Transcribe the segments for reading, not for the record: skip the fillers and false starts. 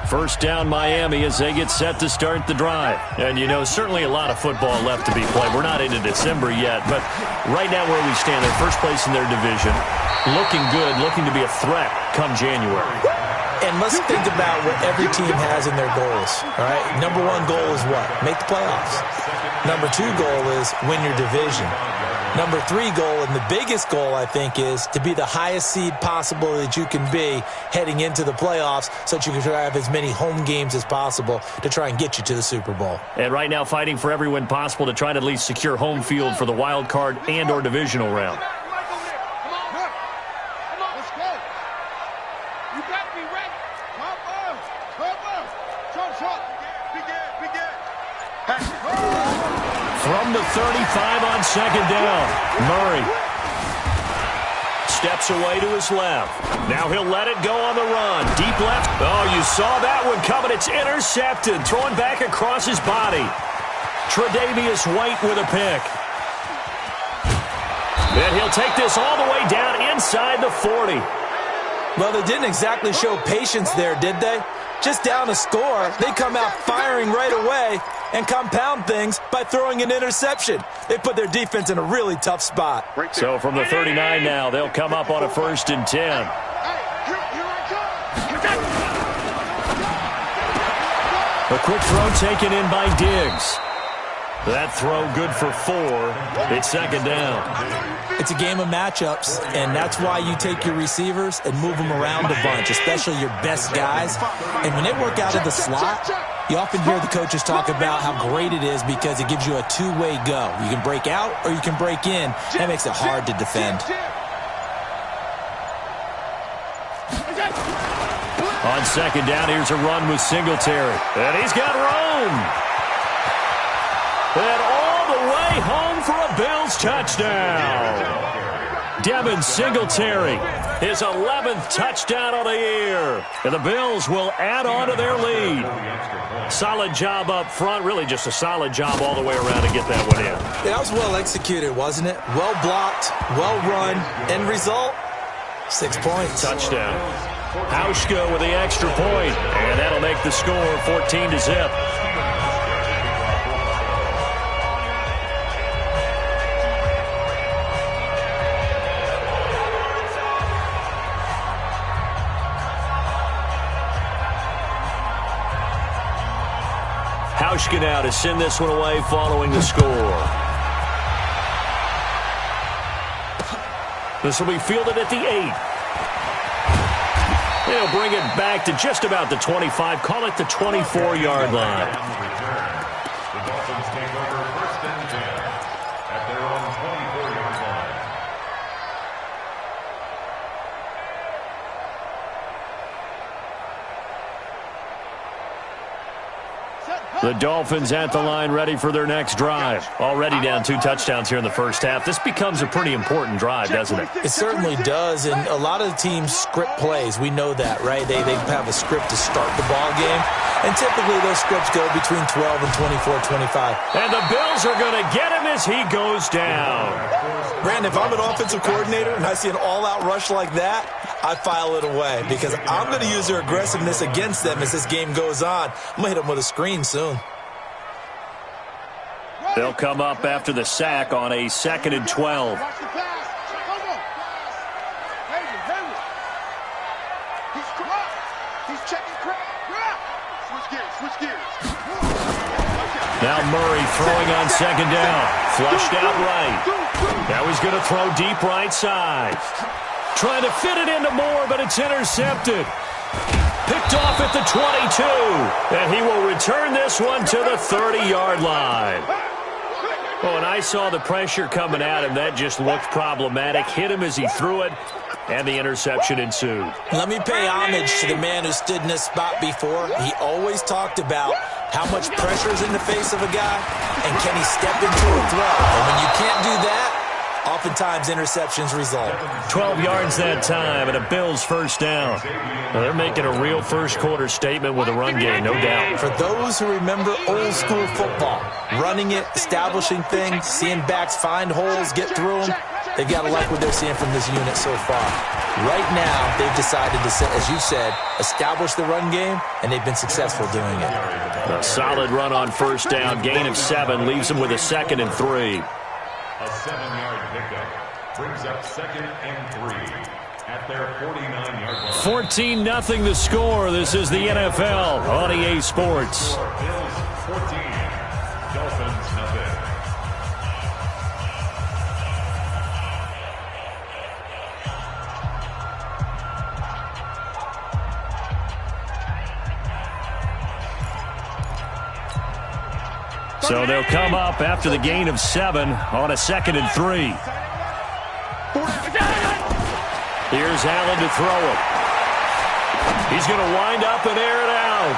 First down Miami as they get set to start the drive. And, certainly a lot of football left to be played. We're not into December yet, but right now where we stand, they're first place in their division. Looking good, looking to be a threat come January. And let's think about what every team has in their goals, all right? Number one goal is what? Make the playoffs. Number two goal is win your division. Number three goal, and the biggest goal, I think, is to be the highest seed possible that you can be heading into the playoffs so that you can try to have as many home games as possible to try and get you to the Super Bowl. And right now fighting for every win possible to try to at least secure home field for the wild card and or divisional round. From the 35 on second down, Murray steps away to his left. Now he'll let it go on the run. Deep left. Oh, you saw that one coming. It's intercepted. Throwing back across his body. Tre'Davious White with a pick. And he'll take this all the way down inside the 40. Well, they didn't exactly show patience there, did they? Just down a score, they come out firing right away and compound things by throwing an interception. They put their defense in a really tough spot. So from the 39 now, they'll come up on a 1st and 10. A quick throw taken in by Diggs. That throw good for 4. It's second down. It's a game of matchups, and that's why you take your receivers and move them around a bunch, especially your best guys. And when they work out of the slot, you often hear the coaches talk about how great it is because it gives you a two-way go. You can break out or you can break in. That makes it hard to defend. On second down, here's a run with Singletary. And he's got room. And all the way home for a Bills touchdown. Devin Singletary, his 11th touchdown of the year. And the Bills will add on to their lead. Solid job up front, really just a solid job all the way around to get that one in. That was well executed, wasn't it? Well blocked, well run. End result, 6 points. Touchdown. Hauschka with the extra point, and that'll make the score 14-0. Hauschka now to send this one away following the score. This will be fielded at the 8. They'll bring it back to just about the 25. Call it the 24-yard line. The Dolphins take over 1st and 10 at their own 24-yard line. The Dolphins at the line ready for their next drive. Already down 2 touchdowns here in the first half. This becomes a pretty important drive, doesn't it? It certainly does, and a lot of the teams script plays. We know that, right? They have a script to start the ball game, and typically those scripts go between 12 and 24, 25. And the Bills are going to get him as he goes down. Brandon, if I'm an offensive coordinator and I see an all-out rush like that, I file it away because I'm going to use their aggressiveness against them as this game goes on. I'm going to hit them with a screen soon. They'll come up after the sack on a 2nd and 12. Now Murray throwing on 2nd down. Flushed out right. Now he's going to throw deep right side. Trying to fit it into Moore, but it's intercepted. Picked off at the 22. And he will return this one to the 30-yard line. Oh, and I saw the pressure coming at him. That just looked problematic. Hit him as he threw it, and the interception ensued. Let me pay homage to the man who stood in this spot before. He always talked about how much pressure is in the face of a guy, and can he step into a throw? And when you can't do that, oftentimes interceptions result. 12 yards that time, and a Bills first down. Well, they're making a real first-quarter statement with a run game, no doubt. For those who remember old-school football, running it, establishing things, seeing backs find holes, get through them, They've got to like what they're seeing from this unit so far. Right now, they've decided to, as you said, establish the run game, and they've been successful doing it. A solid run on first down. Gain of 7 leaves them with a 2nd and 3. A 7-yard pickup brings up 2nd and 3 at their 49-yard line. 14-0 the score. This is the NFL on EA Sports. Bills 14, Dolphins nothing. So they'll come up after the gain of 7 on a 2nd and 3. Here's Allen to throw it. He's going to wind up and air it out.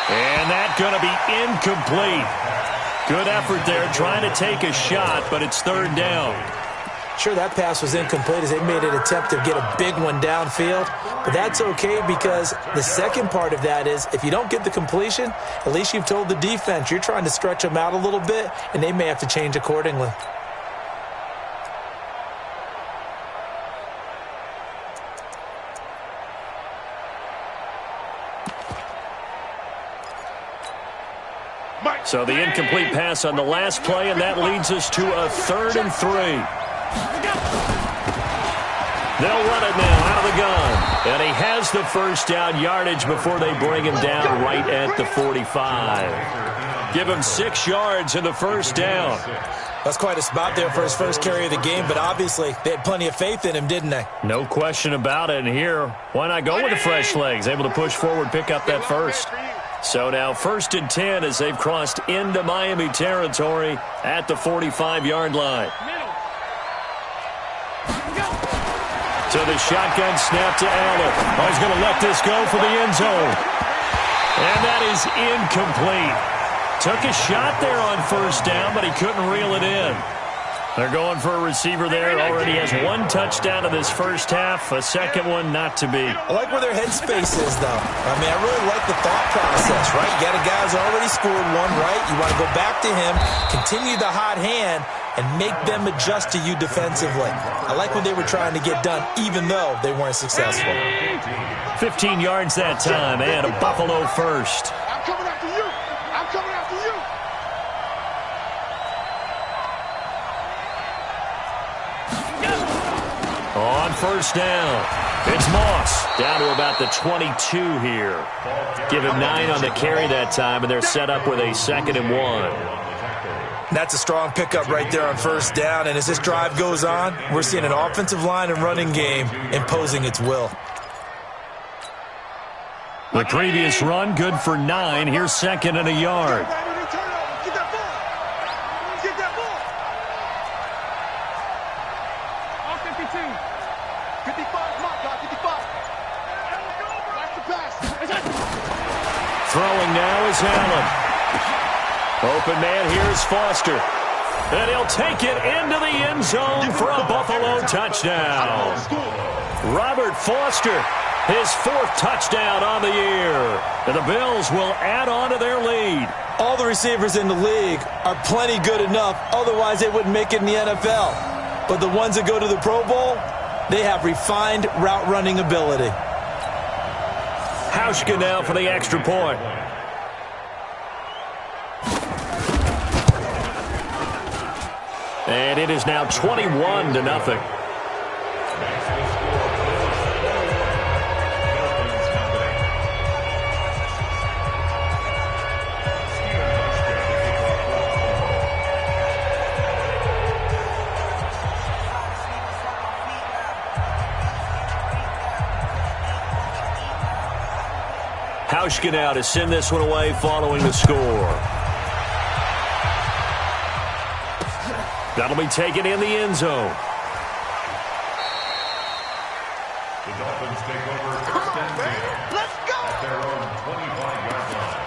And that's going to be incomplete. Good effort there trying to take a shot, but it's 3rd down. Sure, that pass was incomplete as they made an attempt to get a big one downfield. But that's okay because the second part of that is if you don't get the completion, at least you've told the defense you're trying to stretch them out a little bit, and they may have to change accordingly. So the incomplete pass on the last play, and that leads us to a 3rd and 3. They'll run it now out of the gun. And he has the first down yardage before they bring him down right at the 45. Give him 6 yards in the first down. That's quite a spot there for his first carry of the game, but obviously they had plenty of faith in him, didn't they? No question about it. And here, why not go with the fresh legs? Able to push forward, pick up that first. So now 1st and 10 as they've crossed into Miami territory at the 45-yard line. To the shotgun snap to Allen. Oh, he's going to let this go for the end zone. And that is incomplete. Took a shot there on first down, but he couldn't reel it in. They're going for a receiver there. Already has 1 touchdown in this first half. A second one not to be. I like where their headspace is, though. I mean, I really like the thought process, right? You got a guy who's already scored 1, right? You want to go back to him, continue the hot hand, and make them adjust to you defensively. I like what they were trying to get done, even though they weren't successful. 15 yards that time, and a Buffalo first. I'm coming after you. I'm coming after you. On first down, it's Moss down to about the 22 here. Give him 9 on the carry that time, and they're set up with a 2nd and 1. That's a strong pickup right there on first down, and as this drive goes on, we're seeing an offensive line and running game imposing its will. The previous run, good for 9. Here's 2nd and a yard. Get that ball. Get that ball. All 52. 55, mark, God, 55. That's the pass. Throwing now is Allen. Open man, here's Foster. And he'll take it into the end zone for a Buffalo touchdown. Robert Foster, his 4th touchdown on the year. And the Bills will add on to their lead. All the receivers in the league are plenty good enough, otherwise they wouldn't make it in the NFL. But the ones that go to the Pro Bowl, they have refined route running ability. Hauschka now for the extra point. And it is now 21-0. Hauschka now to send this one away following the score. That'll be taken in the end zone. The Dolphins take over 1st and 10. Let's go. At their own 25-yard line.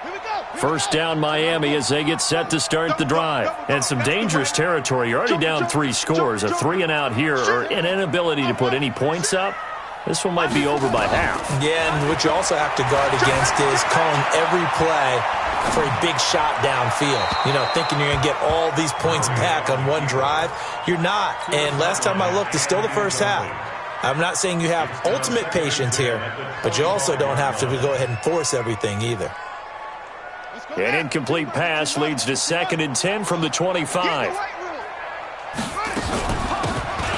Here we go. First down Miami as they get set to start the drive. And some dangerous territory. You're already down 3 scores. A 3 and out here or an inability to put any points up. This one might be over by half. Yeah, and what you also have to guard against is calling every play for a big shot downfield. You know, thinking you're going to get all these points back on one drive. You're not. And last time I looked, it's still the first half. I'm not saying you have ultimate patience here, but you also don't have to go ahead and force everything either. An incomplete pass leads to 2nd and 10 from the 25.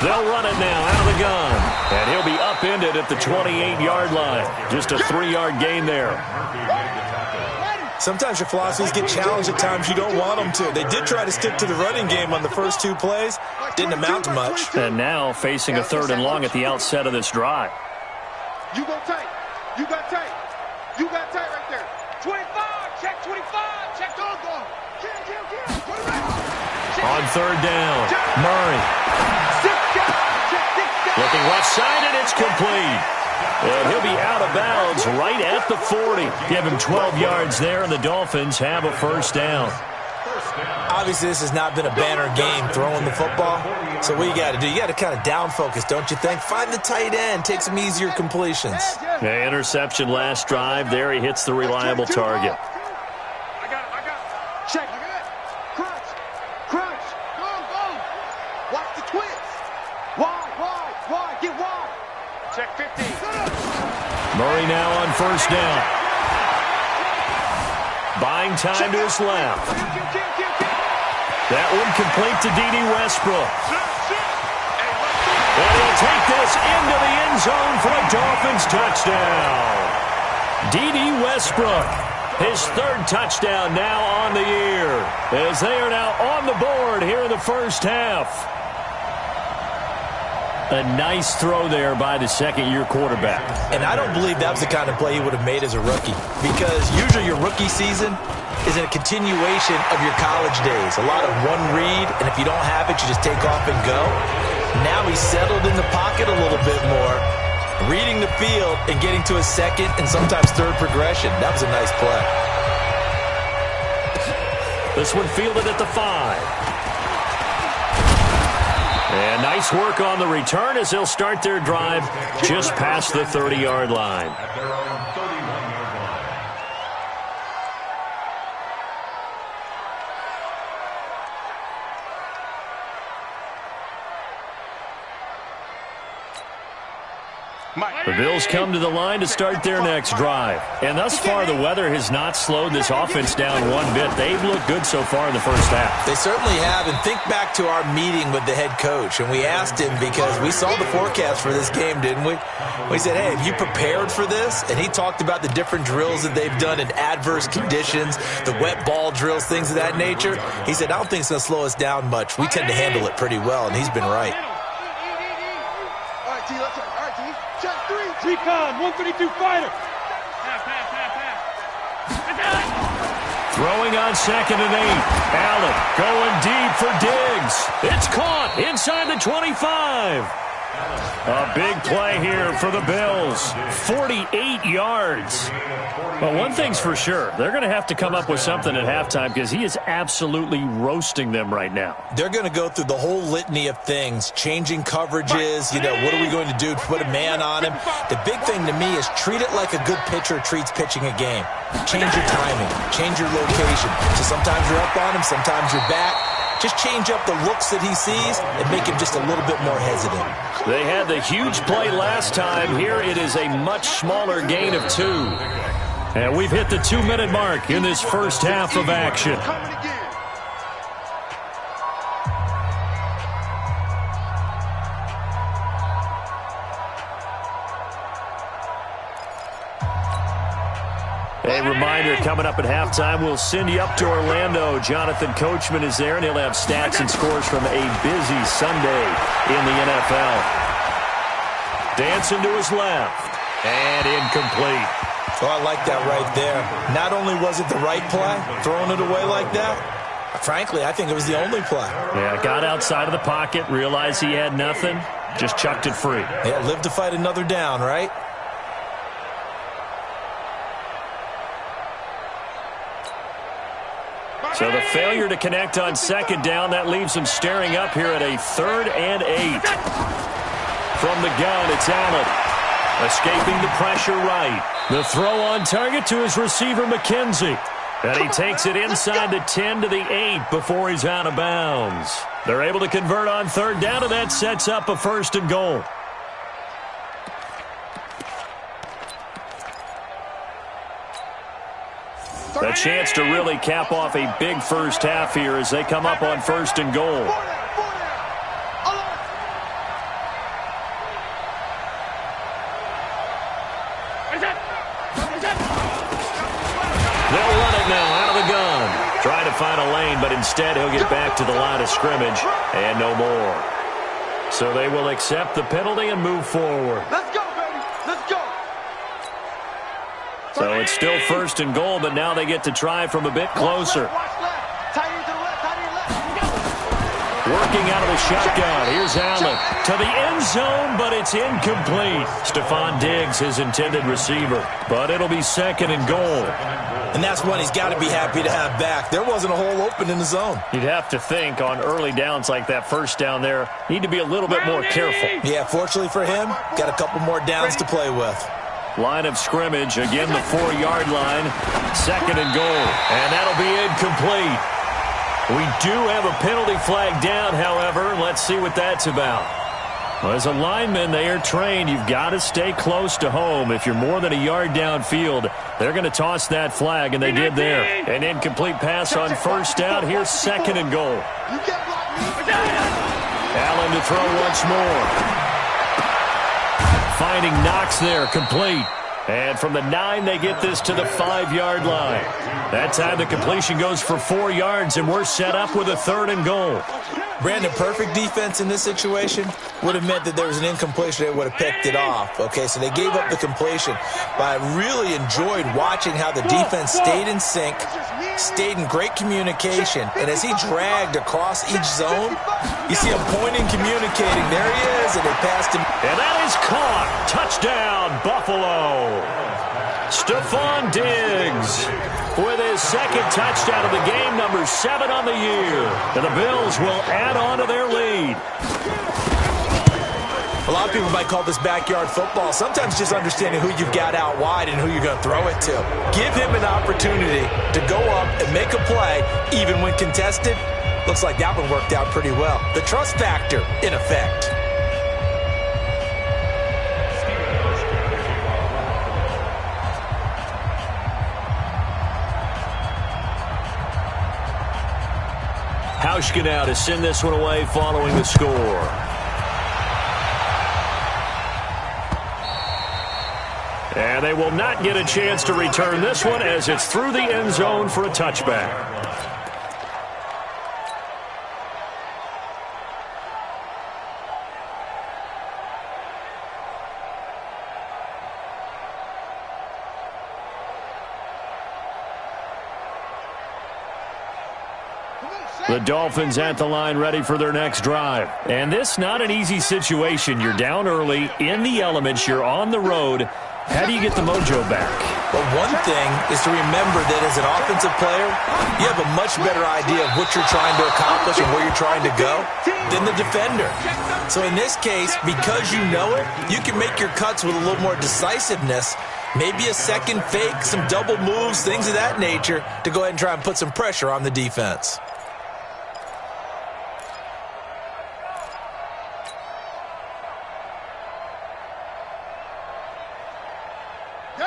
They'll run it now out of the gun. And he'll be upended at the 28-yard line. Just a 3-yard gain there. Sometimes your philosophies get challenged at times you don't want them to. They did try to stick to the running game on the first 2 plays. Didn't amount to much. And now facing a 3rd and long at the outset of this drive. You go tight. You got tight. You got tight right there. 25. Check 25. Check dog. On 3rd down, Murray. Looking left side, and it's complete. And he'll be out of bounds right at the 40. Give him 12 yards there, and the Dolphins have a 1st down. Obviously, this has not been a banner game throwing the football. So what you got to do, you got to kind of down focus, don't you think? Find the tight end, take some easier completions. Yeah, interception last drive. There he hits the reliable target. I got it. Check. Crunch. Go. Watch the twist. Wide. Get wide. Check 15. Murray now on 1st down. Buying time to his left. That one complete to D.D. Westbrook. And he'll take this into the end zone for a Dolphins touchdown. D.D. Westbrook, his 3rd touchdown now on the year, as they are now on the board here in the first half. A nice throw there by the 2nd-year quarterback. And I don't believe that was the kind of play he would have made as a rookie, because usually your rookie season is a continuation of your college days. A lot of one read, and if you don't have it, you just take off and go. Now he's settled in the pocket a little bit more, reading the field and getting to a 2nd and sometimes 3rd progression. That was a nice play. This one fielded at the 5. And nice work on the return as they'll start their drive just past the 30-yard line. At their own 31-yard line. The Bills come to the line to start their next drive. And thus far, the weather has not slowed this offense down one bit. They've looked good so far in the first half. They certainly have. And think back to our meeting with the head coach. And we asked him, because we saw the forecast for this game, didn't we? We said, hey, have you prepared for this? And he talked about the different drills that they've done in adverse conditions, the wet ball drills, things of that nature. He said, I don't think it's going to slow us down much. We tend to handle it pretty well, and he's been right. All right, T, let's go. All right, T. Check 3. Recon, 132 fighter. Throwing on 2nd and 8. Allen going deep for Diggs. It's caught inside the 25. A big play here for the Bills. 48 yards. Well, one thing's for sure. They're going to have to come up with something at halftime, because he is absolutely roasting them right now. They're going to go through the whole litany of things, changing coverages, what are we going to do to put a man on him? The big thing to me is treat it like a good pitcher treats pitching a game. Change your timing, change your location. So sometimes you're up on him, sometimes you're back. Just change up the looks that he sees and make him just a little bit more hesitant. They had the huge play last time. Here it is a much smaller gain of 2. And we've hit the 2-minute mark in this first half of action. A reminder, coming up at halftime, we'll send you up to Orlando. Jonathan Coachman is there, and he'll have stats and scores from a busy Sunday in the NFL. Dancing to his left, and incomplete. Oh, I like that right there. Not only was it the right play, throwing it away like that, frankly, I think it was the only play. Yeah, got outside of the pocket, realized he had nothing, just chucked it free. Yeah, live to fight another down, right? So the failure to connect on 2nd down, that leaves him staring up here at a 3rd and 8. From the gun, it's Allen. Escaping the pressure right. The throw on target to his receiver, McKenzie. And he takes it inside the 10 to the 8 before he's out of bounds. They're able to convert on third down, and that sets up a 1st and goal. A chance to really cap off a big first half here as they come up on 1st and goal. They'll run it now out of the gun. Trying to find a lane, but instead he'll get back to the line of scrimmage and no more. So they will accept the penalty and move forward. Let's go, baby. Let's go. So it's still 1st and goal, but now they get to try from a bit closer. Working out of the shotgun. Here's Allen to the end zone, but it's incomplete. Stephon Diggs, his intended receiver. But it'll be 2nd and goal. And that's one he's got to be happy to have back. There wasn't a hole open in the zone. You'd have to think on early downs like that first down there, need to be a little bit more careful. Yeah, fortunately for him, got a couple more downs to play with. Line of scrimmage, again the 4-yard line. 2nd and goal, and that'll be incomplete. We do have a penalty flag down, however. Let's see what that's about. Well, as a lineman, they are trained. You've got to stay close to home. If you're more than a yard downfield, they're going to toss that flag, and they did there. An incomplete pass on 1st down. Here's 2nd and goal. Allen to throw once more. Finding Knox there, complete. And from the 9, they get this to the 5-yard line. That time the completion goes for 4 yards, and we're set up with a 3rd and goal. Brandon, perfect defense in this situation would have meant that there was an incompletion. They would have picked it off. Okay, so they gave up the completion. But I really enjoyed watching how the defense stayed in sync, stayed in great communication. And as he dragged across each zone, you see him pointing, communicating. There he is, and they passed him. And that is caught. Touchdown, Buffalo. Stephon Diggs with his 2nd touchdown of the game, number 7 on the year. And the Bills will add on to their lead. A lot of people might call this backyard football. Sometimes just understanding who you've got out wide and who you're going to throw it to. Give him an opportunity to go up and make a play, even when contested. Looks like that one worked out pretty well. The trust factor, in effect. Hauschka now to send this one away following the score. And they will not get a chance to return this one as it's through the end zone for a touchback. The Dolphins at the line ready for their next drive. And this not an easy situation. You're down early, in the elements, you're on the road. How do you get the mojo back? Well, one thing is to remember that as an offensive player, you have a much better idea of what you're trying to accomplish and where you're trying to go than the defender. So in this case, because you know it, you can make your cuts with a little more decisiveness. Maybe a second fake, some double moves, things of that nature to go ahead and try and put some pressure on the defense.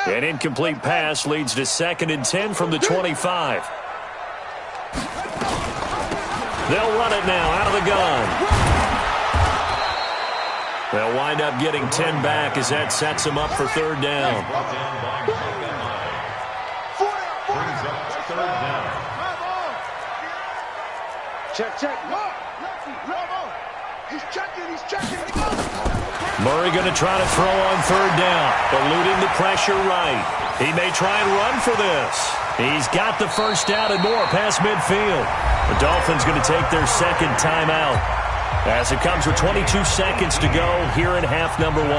An incomplete pass leads to 2nd and 10 from the 25. They'll run it now out of the gun. They'll wind up getting 10 back as that sets them up for 3rd down. Check. He's checking. Murray going to try to throw on 3rd down, eluding the pressure right. He may try and run for this. He's got the 1st down and more past midfield. The Dolphins going to take their 2nd timeout as it comes with 22 seconds to go here in half number 1.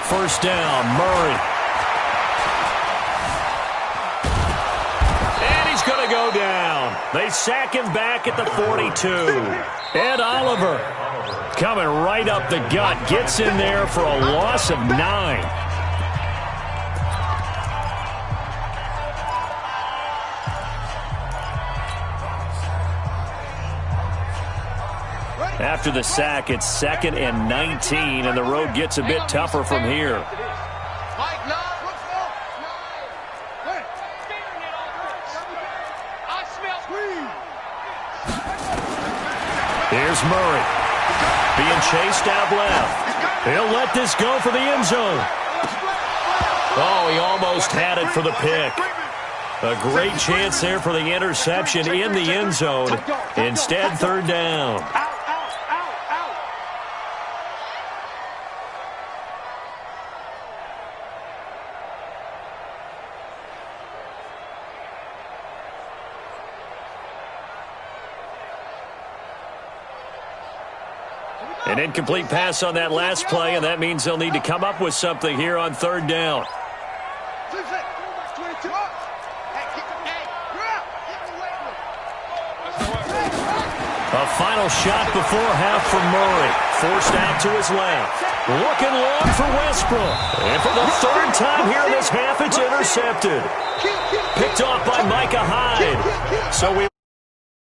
First down, Murray. is going to go down. They sack him back at the 42. Ed Oliver coming right up the gut. Gets in there for a loss of 9. After the sack, it's 2nd and 19, and the road gets a bit tougher from here. Here's Murray. Being chased out left. He'll let this go for the end zone. Oh, he almost had it for the pick. A great chance there for the interception in the end zone. Instead, 3rd down. An incomplete pass on that last play, and that means they'll need to come up with something here on 3rd down. A final shot before half from Murray. Forced out to his left. Looking long for Westbrook. And for the 3rd time here in this half, it's intercepted. Picked off by Micah Hyde. So we